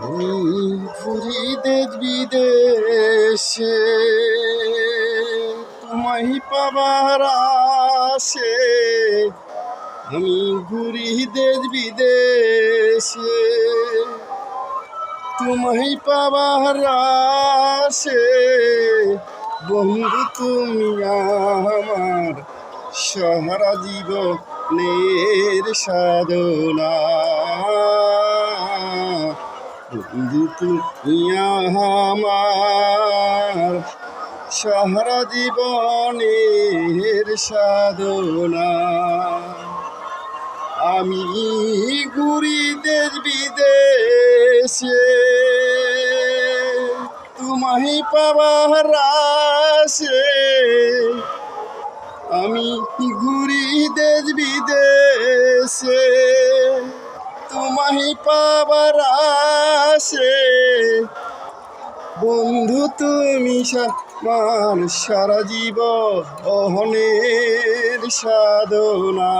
আমি ঘুরি দেশ বিদেশে, তোমায় পাবার আসে। আমি ঘুরি দেশ বিদেশে, তোমায় পাবার আসে। বন্ধু তুমি আমার সারা জীবনের সাধনা। বন্ধু তুমি আমার সারা জীবনের সাধনা। আমি ঘুরি দেশ বিদেশে, তোমায় পাবার আসে। আমি ঘুরি দেশ বিদেশে, তোমায় পাবার আসে। বন্ধু তুমি আমার সারা জীবনের সাধনা।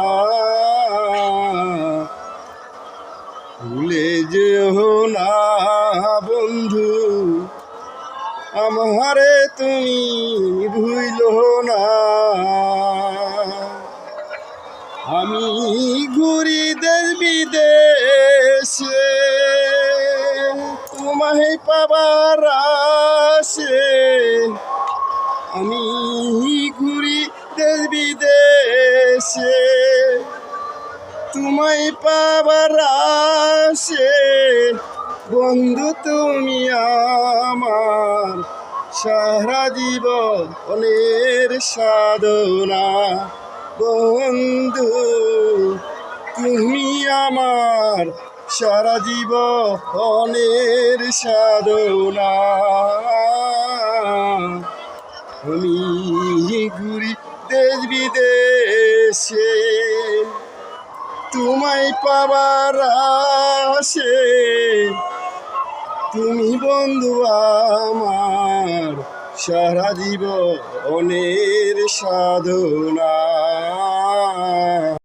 ভুলে যেও না বন্ধু আমারে, তুমি ভুইলো না। আমি ঘুরি দেশ বিদেশে, তোমায় পাবার আসে। আমি ঘুরি দেশ বিদেশে, তোমায় পাবার আসে। বন্ধু তুমি আমার সারা জীবনের সাধনা। বন্ধু তুমি আমার সারা জীবনের সাধনা। আমি ঘুরি দেশ বিদেশে, তোমায় পাবার আসে। তুমি বন্ধু আমার সারা জীবনের সাধনা।